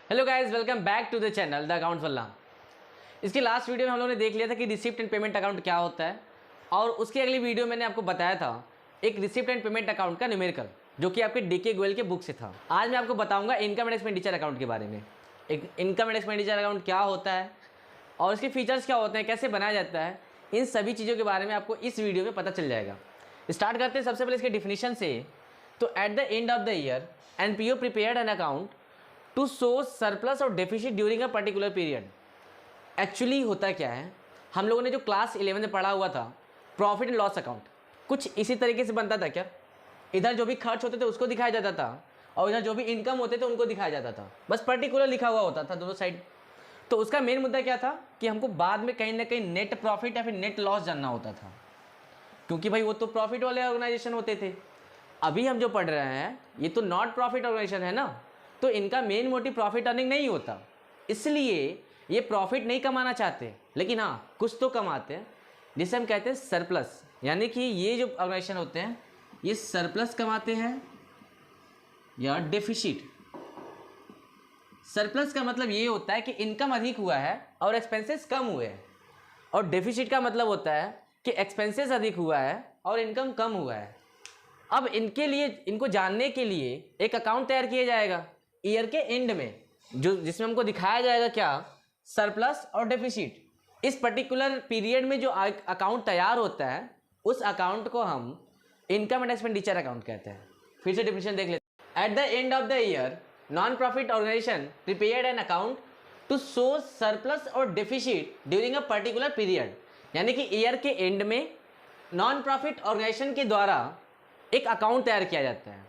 Hello guys, welcome back to the channel the account wallah. इसकी last video में हम लोगों ने देख लिया था कि रिसिप्ट एंड पेमेंट अकाउंट क्या होता है, और उसकी अगली वीडियो मैंने आपको बताया था एक रिसिप्ट एंड पेमेंट अकाउंट का न्यूमेरिकल, जो कि आपके डीके गोयल के बुक से था। आज मैं आपको बताऊंगा इनकम एंड एक्सपेंडिचर अकाउंट के बारे में। एक इनकम एंड एक्सपेंडिचर अकाउंट क्या होता है और इसके फीचर्स क्या होते हैं, कैसे बनाया जाता है, इन सभी चीज़ों के बारे में आपको इस वीडियो में पता चल जाएगा। स्टार्ट करते हैं सबसे पहले इसके डिफिनीशन से। तो at the end of the year NPO prepared an account to show surplus और deficit during a particular period. Actually होता क्या है, हम लोगों ने जो क्लास 11 में पढ़ा हुआ था प्रॉफिट एंड लॉस अकाउंट, कुछ इसी तरीके से बनता था क्या। इधर जो भी खर्च होते थे उसको दिखाया जाता था और इधर जो भी इनकम होते थे उनको दिखाया जाता था, बस पर्टिकुलर लिखा हुआ होता था दोनों साइड। तो उसका मेन मुद्दा क्या था कि हमको बाद में कहीं ना कहीं नेट प्रॉफिट या फिर नेट लॉस जानना होता था, क्योंकि भाई वो तो प्रॉफिट वाले ऑर्गेनाइजेशन होते थे। अभी हम जो पढ़ रहे हैं ये तो नॉट प्रॉफिट ऑर्गेनाइजेशन है ना, तो इनका मेन मोटिव प्रॉफिट अर्निंग नहीं होता, इसलिए ये प्रॉफिट नहीं कमाना चाहते, लेकिन हाँ कुछ तो कमाते हैं, जिसे हम कहते हैं सरप्लस। यानी कि ये जो ऑर्गेनाइजेशन होते हैं ये सरप्लस कमाते हैं या डेफिसिट। सरप्लस का मतलब ये होता है कि इनकम अधिक हुआ है और एक्सपेंसेस कम हुए हैं, और डेफिसिट का मतलब होता है कि एक्सपेंसेस अधिक हुआ है और इनकम कम हुआ है। अब इनके लिए, इनको जानने के लिए एक अकाउंट तैयार किया जाएगा ईयर के एंड में, जो जिसमें हमको दिखाया जाएगा क्या, सरप्लस और डेफिसिट। इस पर्टिकुलर पीरियड में जो अकाउंट तैयार होता है उस अकाउंट को हम इनकम एंड एक्सपेंडिचर अकाउंट कहते हैं। फिर से डिफिनेशन देख लेते हैं। At the end of the year non profit organisation prepared an account to show surplus और deficit during a particular period. यानी कि ईयर के एंड में नॉन प्रॉफिट ऑर्गेनाइजेशन के द्वारा एक अकाउंट तैयार किया जाता है,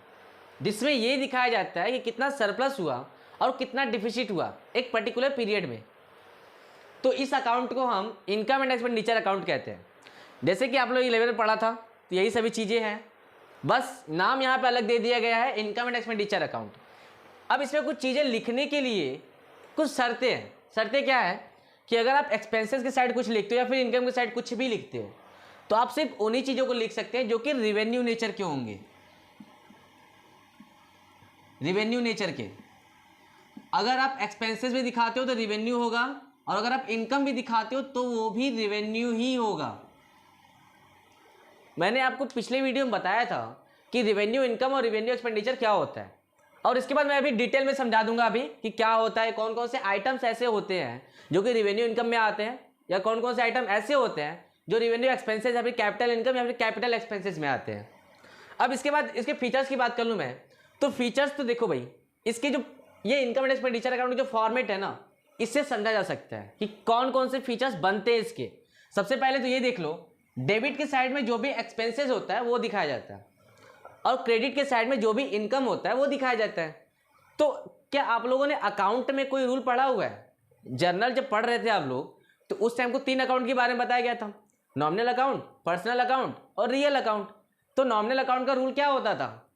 जिसमें ये दिखाया जाता है कि कितना सरप्लस हुआ और कितना डिफिसिट हुआ एक पर्टिकुलर पीरियड में। तो इस अकाउंट को हम इनकम एंड एक्सपेंडिचर अकाउंट कहते हैं। जैसे कि आप लोग 11 में पढ़ा था, तो यही सभी चीज़ें हैं, बस नाम यहाँ पे अलग दे दिया गया है, इनकम एंड एक्सपेंडिचर अकाउंट। अब इसमें कुछ चीज़ें लिखने के लिए कुछ शर्तें हैं। शर्तें क्या है कि अगर आप एक्सपेंसेस के साइड कुछ लिखते हो या फिर इनकम के साइड कुछ भी लिखते हो, तो आप सिर्फ उन्हीं चीज़ों को लिख सकते हैं जो कि रिवेन्यू नेचर के होंगे, रिवेन्यू नेचर के। अगर आप एक्सपेंसेस भी दिखाते हो तो रिवेन्यू होगा, और अगर आप इनकम भी दिखाते हो तो वो भी रिवेन्यू ही होगा। मैंने आपको पिछले वीडियो में बताया था कि रिवेन्यू इनकम और रिवेन्यू एक्सपेंडिचर क्या होता है, और इसके बाद मैं अभी डिटेल में समझा दूंगा अभी कि क्या होता है, कौन कौन से आइटम्स ऐसे होते हैं जो कि रिवेन्यू इनकम में आते हैं, या कौन कौन से आइटम ऐसे होते हैं जो रिवेन्यू एक्सपेंसेस या फिर कैपिटल इनकम या फिर कैपिटल एक्सपेंसेस में आते हैं। अब इसके बाद इसके फीचर्स की बात कर लूँ मैं, तो फीचर्स तो देखो भाई, इसके जो ये इनकम एंड एक्सपेंडिचर अकाउंट जो फॉर्मेट है ना, इससे समझा जा सकता है कि कौन कौन से फीचर्स बनते हैं इसके। सबसे पहले तो ये देख लो, डेबिट के साइड में जो भी एक्सपेंसेस होता है वो दिखाया जाता है, और क्रेडिट के साइड में जो भी इनकम होता है वो दिखाया जाता है। तो क्या आप लोगों ने अकाउंट में कोई रूल पढ़ा हुआ है? जर्नल जब पढ़ रहे थे आप लोग, तो उस टाइम को 3 अकाउंट के बारे में बताया गया था, नॉमिनल अकाउंट, पर्सनल अकाउंट और रियल अकाउंट। तो नॉमिनल अकाउंट का रूल क्या होता था,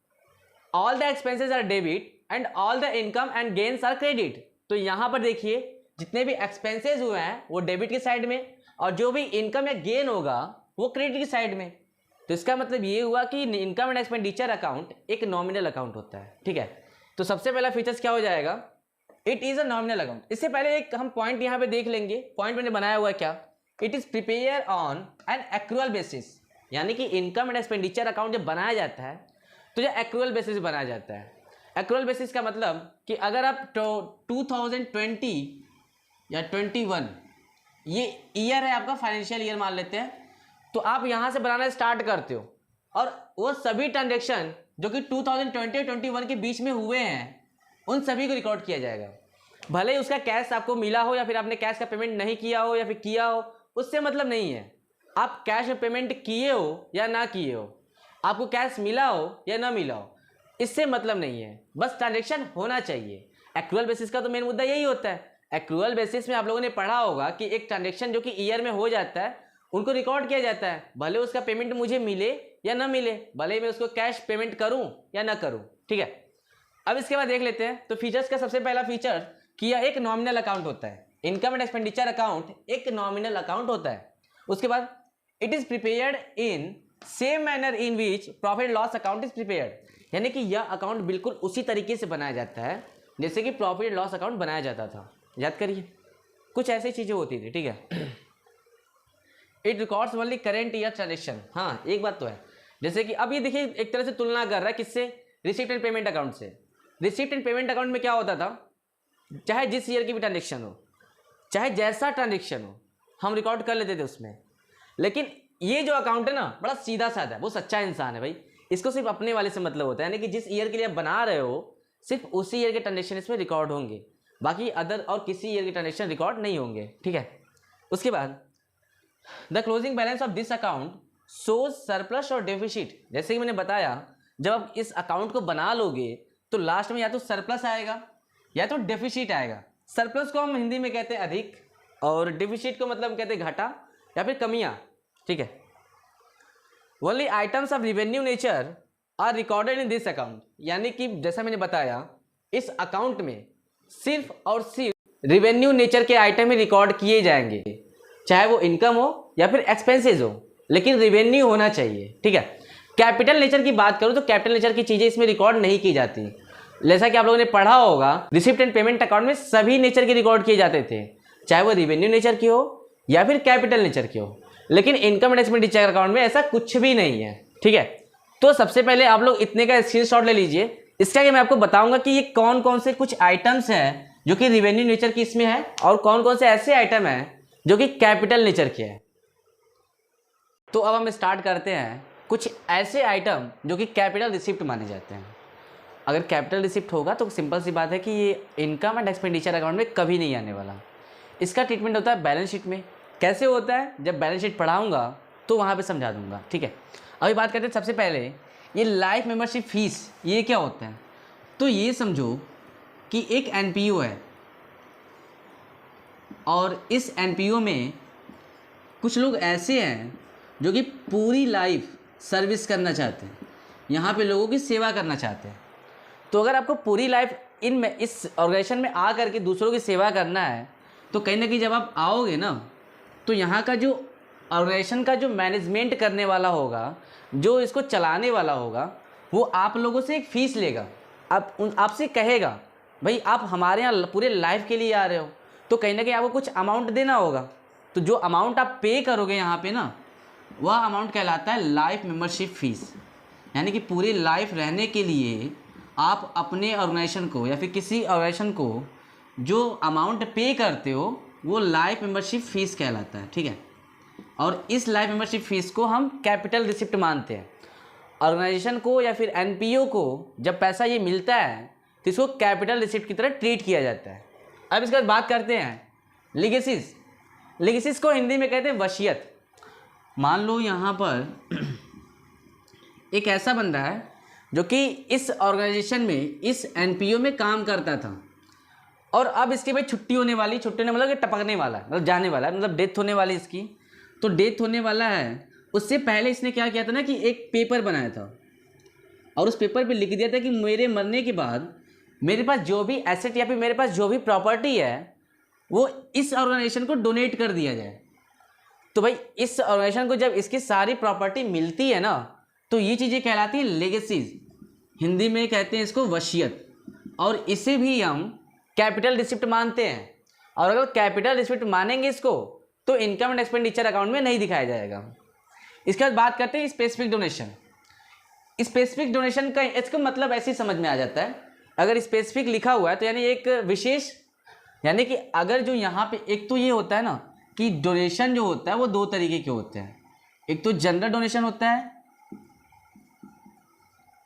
all the expenses are debit and all the income and gains are credit. तो यहाँ पर देखिए जितने भी एक्सपेंसेस हुए हैं वो डेबिट की साइड में, और जो भी इनकम या गेन होगा वो क्रेडिट की साइड में। तो इसका मतलब ये हुआ कि इनकम एंड एक्सपेंडिचर अकाउंट एक नॉमिनल अकाउंट होता है। ठीक है, तो सबसे पहला फीचर्स क्या हो जाएगा, it is a nominal account. इससे पहले एक हम पॉइंट यहाँ पे देख लेंगे, पॉइंट मैंने बनाया हुआ है क्या, it is prepare on an accrual basis. यानी कि इनकम एंड एक्सपेंडिचर अकाउंट जब बनाया जाता है तो जो एक्रूअल बेसिस बनाया जाता है। एक्रूअल बेसिस का मतलब कि अगर आप 2020 या 21 ये ईयर है आपका, फाइनेंशियल ईयर मान लेते हैं, तो आप यहाँ से बनाना स्टार्ट करते हो, और वो सभी ट्रांजेक्शन जो कि 2020 और 21 के बीच में हुए हैं उन सभी को रिकॉर्ड किया जाएगा। भले ही उसका कैश आपको मिला हो या फिर आपने कैश का पेमेंट नहीं किया हो या फिर किया हो, उससे मतलब नहीं है। आप कैश में पेमेंट किए हो या ना किए हो, आपको कैश मिला हो या ना मिला हो, इससे मतलब नहीं है, बस ट्रांजेक्शन होना चाहिए। एक्रूअल बेसिस का तो मेन मुद्दा यही होता है। एक्रूअल बेसिस में आप लोगों ने पढ़ा होगा कि एक ट्रांजेक्शन जो कि ईयर में हो जाता है उनको रिकॉर्ड किया जाता है, भले उसका पेमेंट मुझे मिले या ना मिले, भले मैं उसको कैश पेमेंट करूं या ना करूं। ठीक है, अब इसके बाद देख लेते हैं। तो फीचर्स का सबसे पहला फीचर कि यह एक नॉमिनल अकाउंट होता है, इनकम एंड एक्सपेंडिचर अकाउंट एक नॉमिनल अकाउंट होता है। उसके बाद it is prepared in same manner in which profit loss account is prepared. यानी कि यह अकाउंट बिल्कुल उसी तरीके से बनाया जाता है जैसे कि प्रॉफिट एंड लॉस अकाउंट बनाया जाता था, याद करिए कुछ ऐसी चीज़ें होती थी, ठीक है। It records only current year transaction. हाँ एक बात तो है, जैसे कि अब ये देखिए एक तरह से तुलना कर रहा है किससे, रिसिप्ट एंड पेमेंट अकाउंट से। रिसिप्ट एंड पेमेंट अकाउंट में क्या होता था, चाहे जिस ईयर की भी ट्रांजेक्शन हो, चाहे जैसा ट्रांजेक्शन हो, हम रिकॉर्ड कर लेते थे उसमें। लेकिन ये जो अकाउंट है ना बड़ा सीधा साधा है, वो सच्चा इंसान है भाई, इसको सिर्फ अपने वाले से मतलब होता है, यानी कि जिस ईयर के लिए आप बना रहे हो सिर्फ उसी ईयर के ट्रांजेक्शन इसमें रिकॉर्ड होंगे, बाकी अदर और किसी ईयर के ट्रांजेक्शन रिकॉर्ड नहीं होंगे, ठीक है। उसके बाद the closing balance of this account shows surplus और डेफिसिट। जैसे कि मैंने बताया जब आप इस अकाउंट को बना लोगे तो लास्ट में या तो सरप्लस आएगा या तो डेफिसिट आएगा। सरप्लस को हम हिंदी में कहते हैं अधिक, और डेफिसिट को मतलब कहते हैं घाटा या फिर कमियां, ठीक है। Only items of revenue nature are recorded in this account, यानी कि जैसा मैंने बताया इस अकाउंट में सिर्फ और सिर्फ रिवेन्यू नेचर के आइटम ही रिकॉर्ड किए जाएंगे, चाहे वो इनकम हो या फिर एक्सपेंसेस हो, लेकिन रिवेन्यू होना चाहिए, ठीक है। कैपिटल नेचर की बात करूं तो कैपिटल नेचर की चीजें इसमें रिकॉर्ड नहीं की जाती। जैसा कि आप लोगों ने पढ़ा होगा रिसिप्ट एंड पेमेंट अकाउंट में सभी नेचर के रिकॉर्ड किए जाते थे, चाहे वो रिवेन्यू नेचर की हो या फिर कैपिटल नेचर की हो, लेकिन इनकम एंड एक्सपेंडिचर अकाउंट में ऐसा कुछ भी नहीं है, ठीक है। तो सबसे पहले आप लोग इतने का स्क्रीनशॉट ले लीजिए। इसके आगे मैं आपको बताऊंगा कि ये कौन कौन से कुछ आइटम्स हैं जो कि रिवेन्यू नेचर की इसमें है और कौन कौन से ऐसे आइटम हैं जो कि कैपिटल नेचर के हैं। तो अब हम स्टार्ट करते हैं कुछ ऐसे आइटम जो कि कैपिटल रिसिप्ट माने जाते हैं। अगर कैपिटल रिसिप्ट होगा तो सिंपल सी बात है कि ये इनकम एंड एक्सपेंडिचर अकाउंट में कभी नहीं आने वाला। इसका ट्रीटमेंट होता है बैलेंस शीट में। कैसे होता है, जब बैलेंस शीट पढ़ाऊंगा तो वहाँ पे समझा दूंगा, ठीक है। अभी बात करते हैं सबसे पहले ये लाइफ मेंबरशिप फीस, ये क्या होता है। तो ये समझो कि एक एनपीओ है और इस एनपीओ में कुछ लोग ऐसे हैं जो कि पूरी लाइफ सर्विस करना चाहते हैं, यहाँ पे लोगों की सेवा करना चाहते हैं। तो अगर आपको पूरी लाइफ इस ऑर्गेनाइजेशन में आ करके दूसरों की सेवा करना है तो कहीं ना कहीं जब आप आओगे ना तो यहाँ का जो ऑर्गेनाइजेशन का जो मैनेजमेंट करने वाला होगा, जो इसको चलाने वाला होगा, वो आप लोगों से एक फ़ीस लेगा। आपसे कहेगा भाई आप हमारे यहाँ पूरे लाइफ के लिए आ रहे हो तो कहीं ना कहीं आपको कुछ अमाउंट देना होगा। तो जो अमाउंट आप पे करोगे यहाँ पे ना, वह अमाउंट कहलाता है लाइफ मेंबरशिप फ़ीस। यानी कि पूरी लाइफ रहने के लिए आप अपने ऑर्गेनाइजेशन को या फिर किसी ऑर्गेनाइजेशन को जो अमाउंट पे करते हो वो लाइफ मेंबरशिप फ़ीस कहलाता है, ठीक है। और इस लाइफ मेंबरशिप फ़ीस को हम कैपिटल रिसिप्ट मानते हैं। ऑर्गेनाइजेशन को या फिर एनपीओ को जब पैसा ये मिलता है तो इसको कैपिटल रिसिप्ट की तरह ट्रीट किया जाता है। अब इसके बाद बात करते हैं लीगेसीज। लीगेसीज को हिंदी में कहते हैं वसीयत। मान लो यहाँ पर एक ऐसा बंदा है जो कि इस ऑर्गेनाइजेशन में, इस एनपीओ में काम करता था और अब इसकी भाई छुट्टी होने वाली, छुट्टी होने मतलब कि टपकने वाला है, मतलब जाने वाला है, मतलब डेथ होने वाली इसकी। तो डेथ होने वाला है, उससे पहले इसने क्या किया था ना कि एक पेपर बनाया था और उस पेपर पे लिख दिया था कि मेरे मरने के बाद मेरे पास जो भी एसेट या फिर मेरे पास जो भी प्रॉपर्टी है वो इस ऑर्गेनाइजेशन को डोनेट कर दिया जाए। तो भाई इस ऑर्गेनाइजेशन को जब इसकी सारी प्रॉपर्टी मिलती है ना तो ये चीज़ें कहलाती हैं लेगेसीज। हिंदी में कहते हैं इसको वसीयत, और इसे भी हम कैपिटल रिसिप्ट मानते हैं। और अगर कैपिटल रिसिप्ट मानेंगे इसको तो इनकम एंड एक्सपेंडिचर अकाउंट में नहीं दिखाया जाएगा। इसके बाद बात करते हैं स्पेसिफिक डोनेशन। स्पेसिफिक डोनेशन का इसका मतलब ऐसे ही समझ में आ जाता है, अगर स्पेसिफिक लिखा हुआ है तो यानी एक विशेष, यानी कि अगर जो यहाँ पे एक तो ये होता है ना कि डोनेशन जो होता है वो दो तरीके के होते हैं, एक तो जनरल डोनेशन होता है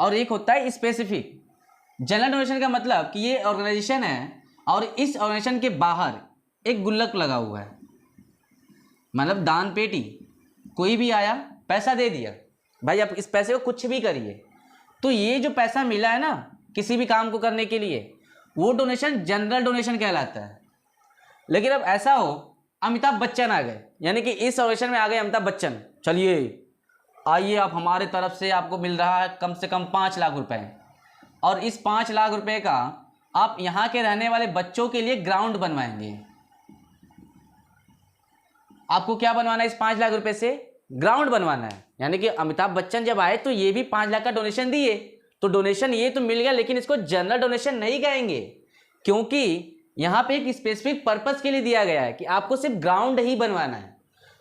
और एक होता है स्पेसिफिक। जनरल डोनेशन का मतलब कि ये ऑर्गेनाइजेशन है और इस ऑर्गेनाइजेशन के बाहर एक गुल्लक लगा हुआ है, मतलब दान पेटी, कोई भी आया पैसा दे दिया, भाई आप इस पैसे को कुछ भी करिए। तो ये जो पैसा मिला है ना किसी भी काम को करने के लिए, वो डोनेशन जनरल डोनेशन कहलाता है। लेकिन अब ऐसा हो अमिताभ बच्चन आ गए, यानी कि इस ऑर्गेनाइजेशन में आ गए अमिताभ बच्चन, चलिए आइए आप हमारे तरफ से आपको मिल रहा है कम से कम 5 लाख रुपए, और इस 5 लाख रुपए का आप यहाँ के रहने वाले बच्चों के लिए ग्राउंड बनवाएंगे। आपको क्या बनवाना है, इस 5 लाख रुपए से ग्राउंड बनवाना है। यानी कि अमिताभ बच्चन जब आए तो ये भी 5 लाख का डोनेशन दिए, तो डोनेशन ये तो मिल गया, लेकिन इसको जनरल डोनेशन नहीं कहेंगे, क्योंकि यहाँ पे एक स्पेसिफिक पर्पस के लिए दिया गया है कि आपको सिर्फ ग्राउंड ही बनवाना है।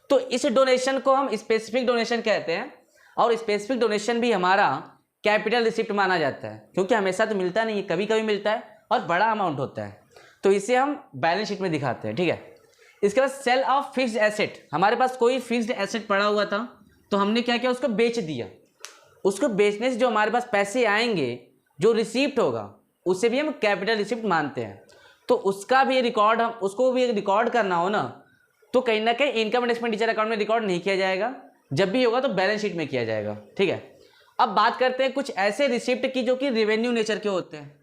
तो इस डोनेशन को हम स्पेसिफिक डोनेशन कहते हैं, और स्पेसिफिक डोनेशन भी हमारा कैपिटल रिसिप्ट माना जाता है, क्योंकि हमेशा तो मिलता नहीं है, कभी कभी मिलता है और बड़ा अमाउंट होता है, तो इसे हम बैलेंस शीट में दिखाते हैं। ठीक है, इसके बाद सेल ऑफ फिक्स्ड एसेट, हमारे पास कोई फिक्स्ड एसेट पड़ा हुआ था तो हमने क्या किया, उसको बेच दिया। उसको बेचने से जो हमारे पास पैसे आएंगे, जो रिसिप्ट होगा, उसे भी हम कैपिटल रिसिप्ट मानते हैं। तो उसका भी रिकॉर्ड, हम उसको भी रिकॉर्ड करना हो ना, तो कहीं ना कहीं इनकम एंड एक्सपेंडिचर अकाउंट में रिकॉर्ड नहीं किया जाएगा, जब भी होगा तो बैलेंस शीट में किया जाएगा। ठीक है, अब बात करते हैं कुछ ऐसे रिसिप्ट की जो कि रेवेन्यू नेचर के होते हैं।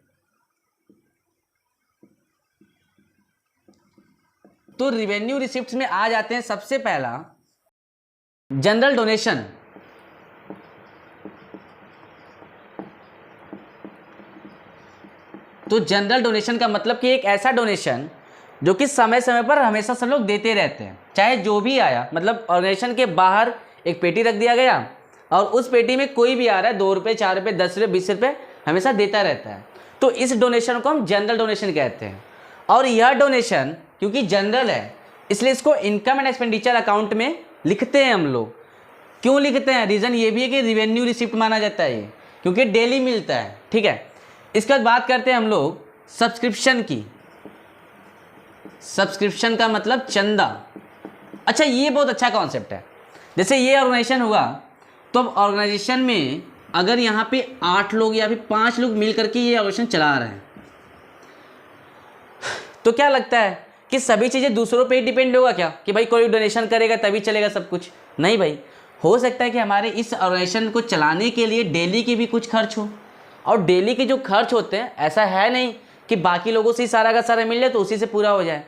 तो रेवेन्यू रिसिप्ट्स में आ जाते हैं सबसे पहला जनरल डोनेशन। तो जनरल डोनेशन का मतलब कि एक ऐसा डोनेशन जो कि समय समय पर हमेशा सब लोग देते रहते हैं, चाहे जो भी आया, मतलब ऑर्गेनाइजेशन के बाहर एक पेटी रख दिया गया और उस पेटी में कोई भी आ रहा है, 2 रुपये, 4 रुपये, 10 रुपये, 20 रुपये हमेशा देता रहता है। तो इस डोनेशन को हम जनरल डोनेशन कहते हैं। और यह डोनेशन क्योंकि जनरल है, इसलिए इसको इनकम एंड एक्सपेंडिचर अकाउंट में लिखते हैं हम लोग। क्यों लिखते हैं, रीज़न ये भी है कि रिवेन्यू रिसिप्ट माना जाता है ये, क्योंकि डेली मिलता है। ठीक है, इसके बाद बात करते हैं हम लोग सब्सक्रिप्शन की। सब्सक्रिप्शन का मतलब चंदा। अच्छा, ये बहुत अच्छा कॉन्सेप्ट है। जैसे ये ऑर्गेनाइजेशन हुआ, तो अब ऑर्गेनाइजेशन में अगर यहाँ पे 8 लोग या फिर 5 लोग मिल करके ये ऑर्गेनाइजेशन चला रहे हैं, तो क्या लगता है कि सभी चीज़ें दूसरों पे ही डिपेंड होगा क्या, कि भाई कोई डोनेशन करेगा तभी चलेगा सब कुछ? नहीं भाई, हो सकता है कि हमारे इस ऑर्गेनाइजेशन को चलाने के लिए डेली के भी कुछ खर्च हो, और डेली के जो खर्च होते हैं, ऐसा है नहीं कि बाकी लोगों से ही सारा का सारा मिल जाए तो उसी से पूरा हो जाए।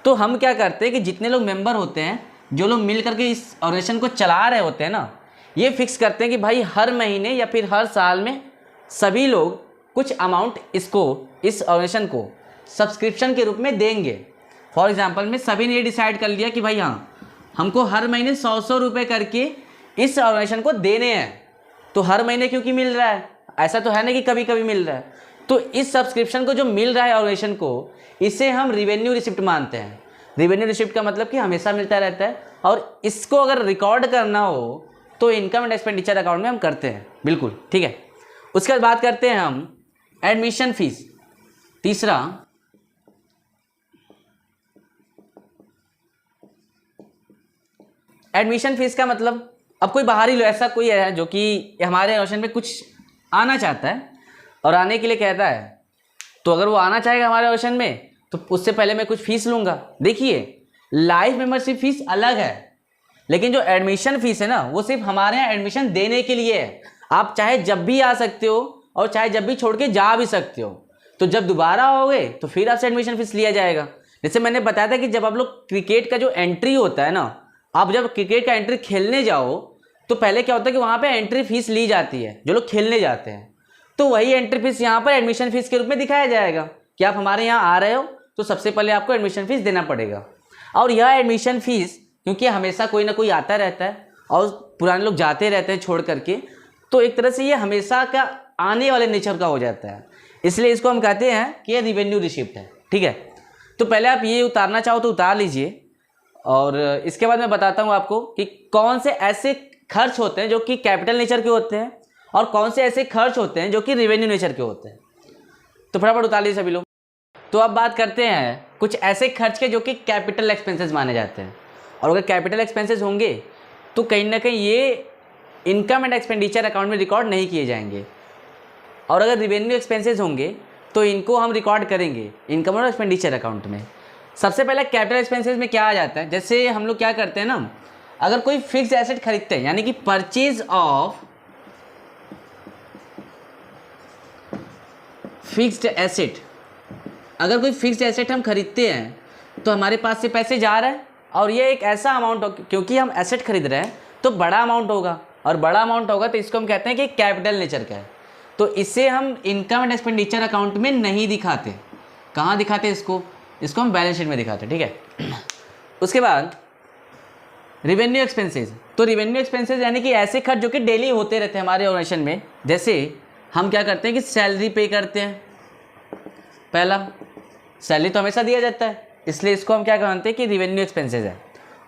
तो हम क्या करते हैं कि जितने लोग मेंबर होते हैं, जो लोग मिल करके इस ऑर्गेनाइजेशन को चला रहे होते हैं ना, ये फिक्स करते हैं कि भाई हर महीने या फिर हर साल में सभी लोग कुछ अमाउंट इसको, इस ऑर्गेनाइजेशन को सब्सक्रिप्शन के रूप में देंगे। फॉर एग्जाम्पल में सभी ने ये डिसाइड कर लिया कि भाई हाँ, हमको हर महीने 100 रुपये करके इस ऑर्गेनाइजेशन को देने हैं। तो हर महीने क्योंकि मिल रहा है, ऐसा तो है ना कि कभी कभी मिल रहा है। तो इस सब्सक्रिप्शन को जो मिल रहा है ऑर्गेनाइजेशन को, इसे हम रिवेन्यू रिसिप्ट मानते हैं। रिवेन्यू रिसिप्ट का मतलब कि हमेशा मिलता रहता है, और इसको अगर रिकॉर्ड करना हो तो इनकम एंड एक्सपेंडिचर अकाउंट में हम करते हैं। बिल्कुल ठीक है। उसके बाद बात करते हैं हम एडमिशन फीस। तीसरा, एडमिशन फीस का मतलब, अब कोई बाहरी लो, ऐसा कोई है जो कि हमारे ऑर्गेनाइजेशन में कुछ आना चाहता है और आने के लिए कहता है, तो अगर वो आना चाहेगा हमारे ऑर्गेनाइजेशन में, तो उससे पहले मैं कुछ फीस लूँगा। देखिए, लाइफ मेंबरशिप फीस अलग है, लेकिन जो एडमिशन फीस है ना, वो सिर्फ हमारे यहाँ एडमिशन देने के लिए है। आप चाहे जब भी आ सकते हो और चाहे जब भी छोड़ के जा भी सकते हो। तो जब दोबारा आओगे तो फिर आपसे एडमिशन फीस लिया जाएगा। जैसे मैंने बताया था कि जब आप लोग क्रिकेट का जो एंट्री होता है ना, आप जब क्रिकेट का एंट्री खेलने जाओ तो पहले क्या होता है कि वहाँ पे एंट्री फीस ली जाती है, जो लोग खेलने जाते हैं। तो वही एंट्री फीस यहाँ पर एडमिशन फीस के रूप में दिखाया जाएगा कि आप हमारे यहाँ आ रहे हो तो सबसे पहले आपको एडमिशन फीस देना पड़ेगा। और यह एडमिशन फीस क्योंकि हमेशा कोई ना कोई आता रहता है और पुराने लोग जाते रहते हैं छोड़ करके, तो एक तरह से ये हमेशा का आने वाले नेचर का हो जाता है, इसलिए इसको हम कहते हैं कि ये रिवेन्यू रिसिप्ट है। ठीक है, तो पहले आप ये उतारना चाहो तो उतार लीजिए, और इसके बाद मैं बताता हूँ आपको कि कौन से ऐसे खर्च होते हैं जो कि कैपिटल नेचर के होते हैं और कौन से ऐसे खर्च होते हैं जो कि रेवेन्यू नेचर के होते हैं। तो फटाफट उतार लीजिए सभी लोग। तो अब बात करते हैं कुछ ऐसे खर्च के जो कि कैपिटल एक्सपेंसेस माने जाते हैं, और अगर कैपिटल एक्सपेंसेस होंगे तो कहीं ना कहीं ये इनकम एंड एक्सपेंडिचर अकाउंट में रिकॉर्ड नहीं किए जाएंगे, और अगर रिवेन्यू एक्सपेंसेस होंगे तो इनको हम रिकॉर्ड करेंगे इनकम और एक्सपेंडिचर अकाउंट में। सबसे पहले कैपिटल एक्सपेंसेस में क्या आ जाता है, जैसे हम लोग क्या करते हैं ना, अगर कोई फिक्स एसेट खरीदते हैं, यानी कि परचेज ऑफ फिक्स्ड एसेट, अगर कोई फिक्स्ड एसेट हम खरीदते हैं तो हमारे पास से पैसे जा रहे हैं, और ये एक ऐसा अमाउंट हो, क्योंकि हम एसेट खरीद रहे हैं तो बड़ा अमाउंट होगा, और बड़ा अमाउंट होगा तो इसको हम कहते हैं कि कैपिटल नेचर का है। तो इसे हम इनकम एंड एक्सपेंडिचर अकाउंट में नहीं दिखाते। कहाँ दिखाते इसको हम बैलेंस शीट में दिखाते। ठीक है, उसके बाद रिवेन्यू एक्सपेंसेस। तो रिवेन्यू एक्सपेंसेस यानी कि ऐसे खर्च जो कि डेली होते रहते हैं हमारे ऑर्गेनाइजेशन में। जैसे हम क्या करते हैं कि सैलरी पे करते हैं, पहला सैलरी तो हमेशा दिया जाता है, इसलिए इसको हम क्या मानते हैं कि रिवेन्यू एक्सपेंसेस है।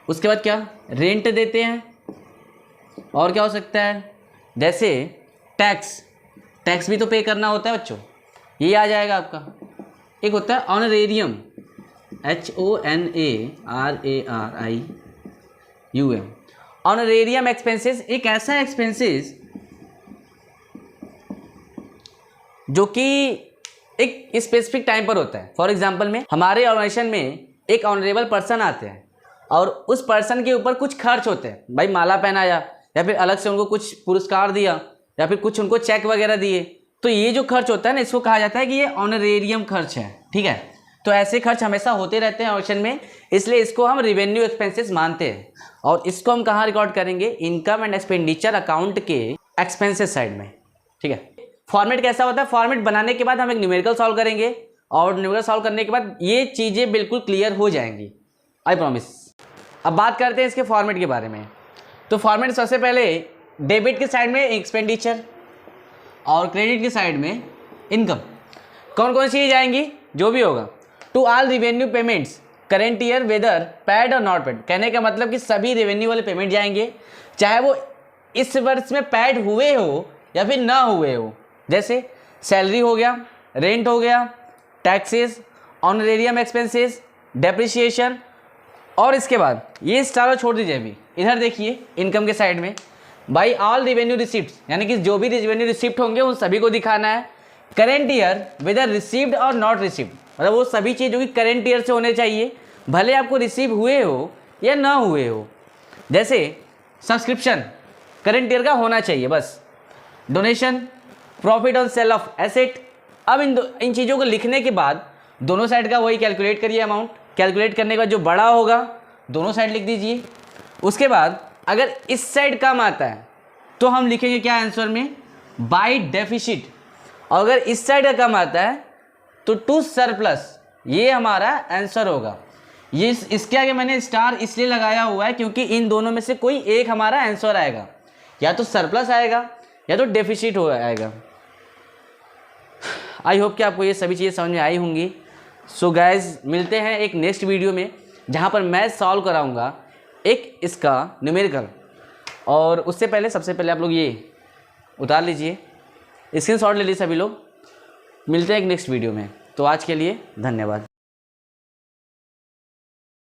उसके बाद क्या, रेंट देते हैं, और क्या हो सकता है, जैसे टैक्स भी तो पे करना होता है बच्चों, ये आ जाएगा आपका। एक होता है ऑनरेरियम, HONARARIUM, ऑनरेरियम एक्सपेंसेस एक ऐसा एक्सपेंसेस जो कि एक स्पेसिफिक टाइम पर होता है। फॉर एग्जांपल में हमारे ऑर्गेनाइजेशन में एक ऑनरेबल पर्सन आते हैं और उस पर्सन के ऊपर कुछ खर्च होते हैं, भाई माला पहनाया या फिर अलग से उनको कुछ पुरस्कार दिया या फिर कुछ उनको चेक वगैरह दिए, तो ये जो खर्च होता है ना, इसको कहा जाता है कि ये ऑनरेरियम खर्च है, ठीक है। तो ऐसे खर्च हमेशा होते रहते हैं ऑडिशन में, इसलिए इसको हम रिवेन्यू एक्सपेंसेस मानते हैं। और इसको हम कहाँ रिकॉर्ड करेंगे, इनकम एंड एक्सपेंडिचर अकाउंट के एक्सपेंसेस साइड में, ठीक है। फॉर्मेट कैसा होता है, फॉर्मेट बनाने के बाद हम एक न्यूमेरिकल सॉल्व करेंगे और न्यूमेरिकल सॉल्व करने के बाद ये चीज़ें बिल्कुल क्लियर हो जाएंगी, आई प्रॉमिस। अब बात करते हैं इसके फॉर्मेट के बारे में। तो फॉर्मेट सबसे पहले डेबिट के साइड में एक्सपेंडिचर और क्रेडिट की साइड में इनकम। कौन कौन सी चीज़ आएंगी, जो भी होगा, to all revenue payments current year whether paid और नॉट पैड। कहने का मतलब कि सभी रेवेन्यू वाले पेमेंट जाएंगे, चाहे वो इस वर्ष में पैड हुए हो या फिर ना हुए हो। जैसे सैलरी हो गया, रेंट हो गया, टैक्सेस, ऑनरेरियम एक्सपेंसेस, डेप्रिसिएशन, और इसके बाद ये स्टार छोड़ दीजिए। अभी इधर देखिए इनकम के साइड में, बाई ऑल रिवेन्यू रिसिप्ट, यानी कि जो भी रिवेन्यू रिसिप्ट होंगे उन सभी को दिखाना है। करेंट ईयर वेदर रिसीव्ड और नॉट रिसीव्ड, मतलब वो सभी चीज़ जो कि करेंट ईयर से होने चाहिए, भले आपको रिसीव हुए हो या ना हुए हो। जैसे सब्सक्रिप्शन करेंट ईयर का होना चाहिए बस। Donation, profit on sale of asset. अब इन चीज़ों को लिखने के बाद दोनों साइड का वही कैलकुलेट करिए अमाउंट। कैलकुलेट करने के बाद जो बड़ा होगा दोनों साइड लिख दीजिए। उसके बाद अगर इस साइड कम आता है तो हम लिखेंगे क्या आंसर में, बाई डेफिसिट। और अगर इस साइड का कम आता है तो टू सरप्लस, ये हमारा आंसर होगा। ये इसके आगे मैंने स्टार इसलिए लगाया हुआ है क्योंकि इन दोनों में से कोई एक हमारा आंसर आएगा, या तो सरप्लस आएगा या तो डेफिसिट हो आएगा। आई होप कि आपको ये सभी चीज़ें समझ में आई होंगी। सो गाइज, मिलते हैं एक नेक्स्ट वीडियो में जहाँ पर मैं सॉल्व कराऊंगा एक इसका न्यूमेरिकल। और उससे पहले सबसे पहले आप लोग ये उतार लीजिए, स्क्रीनशॉट ले लीजिए सभी लोग। मिलते हैं एक नेक्स्ट वीडियो में। तो आज के लिए धन्यवाद।